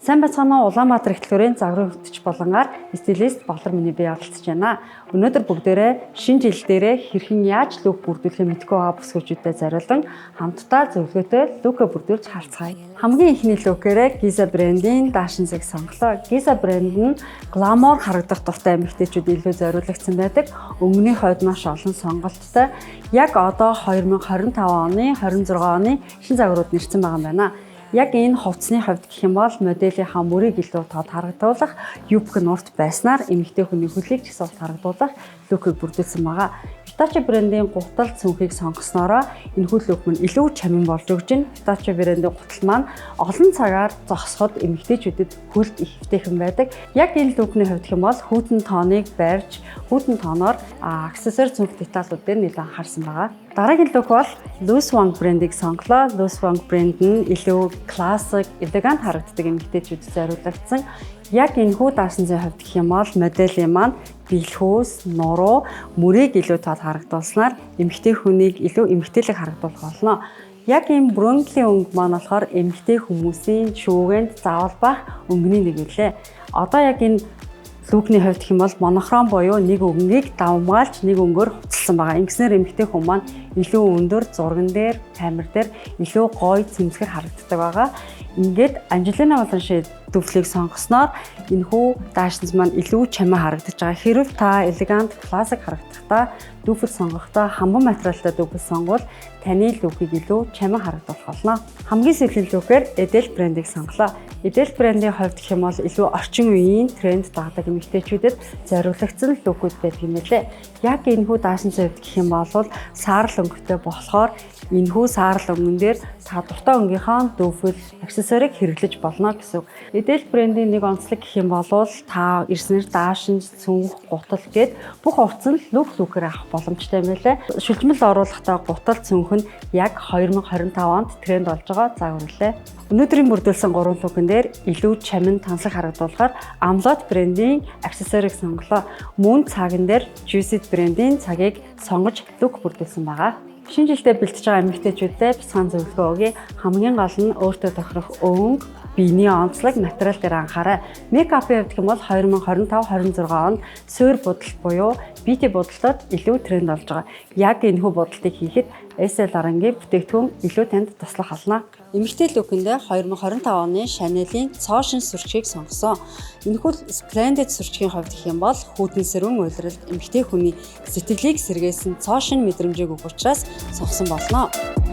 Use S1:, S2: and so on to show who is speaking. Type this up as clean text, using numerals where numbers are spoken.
S1: Сайн байцгаана уу? Улаанбаатар эхтлүүрийн загварын хөтөч болонгаар стилист Болор миний бие оролцож байна. Өнөөдөр бүгдээрээ шинэ жил дээрээ хэрхэн яаж лук бүрдүүлэхээ мэдгүй байгаа бүсгүүчүүдэд зориулан хамтдаа зөвлөгөөтэй лукэ бүрдүүлж харцгаая. Хамгийн ихний лукээрээ Giza брендийн даашин зэг сонголоо. Giza брэнд нь гламор харагдах дуртай эмэгтэйчүүд илүү зориулагдсан байдаг. Өнгөний хувьд маш олон сонголттой. Яг одоо 2025 оны 26 оны шинэ загварууд нэрсэн байгаа юм байна. Яг энэ хувцсны хувьд гэх юм бол моделийнхаа мөрийг илүү тод харагдуулах, юбк нь урт байснаар эмэгтэй хүний хөлийг ч гэсэн урт харагдуулах лукийг бүрдүүлсэн байгаа. Hitachi брендийн гутал цүнхийг сонгоснороо энэхүү лук нь илүү чамин болж өгч байна. Hitachi брендийн гутал маань олон цагаар зогсоход эмэгтэйчүүдэд хөлд их хэвтэйхэн байдаг. Яг энэ лукны хувьд гэх юм бол хүйтэн тооныг барьж, хүйтэн тооноор аксессуар цүнх деталууд дээр нэлээд анхаарсан байгаа. Дараагийн лук бол Loose Wang брендийг сонголоо. Loose Wang брэнд нь илүү классик, элегант харагддаг эмэгтэйчүүдэд зориулагдсан. Яг энэхүү даасан зүйн хувьд гэх юм бол моделийн маань бэлхүүс, нуруу, мөрийг илүү тод харагдуулснаар эмэгтэй хүнийг илүү эмэгтэйлэг харагдуулах болно. Яг энэ брендлийн өнгө маань болохоор эмэгтэй хүмүүсийн шүүгэнд заавал байх өнгөний нэг үлээ. Одоо яг энэ лукны хувьд гэх юм бол монохром буюу нэг өнгөийг давмгаалж нэг өнгөөр хуцалсан байгаа. Ингэснээр эмэгтэй хүн маань илүү өндөр зурган дээр, камер дээр илүү гоё цэмцгэр харагддаг байгаа. Ингээд Angelina Jolie дүвлийг сонгосноор энэхүү даашинз маань илүү чамаа харагдаж байгаа. Хэрв та элегант, классик харагдахдаа дүвэл сонгохдоо хамбан материалтай дүвэл сонгвол таны лукийг илүү чамаа харагдуулах болно. Хамгийн сүүлийн лукээр Edel брендийг сонголоо. Edel брендийн хувьд гэх юм бол илүү орчин үеийн тренд дагдаг эмэгтэйчүүдэд зориулагдсан лукүүд байдаг юм лээ. Яг энэхүү даашинз хувьд гэх юм бол саарл өнгөтэй болохоор энэхүү саарл өнгөн дээр та дуртай өнгийнхаа дүвэл, аксессуарыг хэрэглэж болно гэсэн үг. Edel брендийн нэг онцлог гэх юм бол та ирснээр даашинз, цүнх, гутал гээд бүх хувцас нь лукээр авах боломжтой юм лээ. Шүлжмэл оруулахдаа гутал цүнх нь яг 2025 онд тренд болж байгаа загвар лээ. Өнөөдрийн бүрдүүлсэн 3 лукэн дээр илүү чамин тансаг харагдуулахаар Amlot брендийн аксессуарыг сонголоо. Мөн цаган дээр Juicy брендийн цагийг сонгож лук бүрдүүлсэн байгаа. Шинэ жилдээ бэлтэж байгаа эмэгтэйчүүдэд бяцхан зөвлөгөө өгье. Хамгийн гол нь өөртөө тохирох өнгө, биений онцлог, материал дээр анхаарай. Мейкапын хувьд бол 2025-26 онд суур будал буюу beauty будалд илүү тренд болж байгаа. Яг энэхүү будалтыг хийхэд SLR-ийн бүтээгдэхүүн илүү танд туслах болно. Эмэгтэй лукэндээ 2025 оны Chanel-ийн цоошин сүрчгийг сонгосон. Энэхүү Splendid сүрчгийн хувьд гэх юм бол хүйтэн сэрүүн уйлралд эмэгтэй хүний сэтгэлийг сэргээсэн цоошин мэдрэмжийг өгөх учраас сонгосон болно.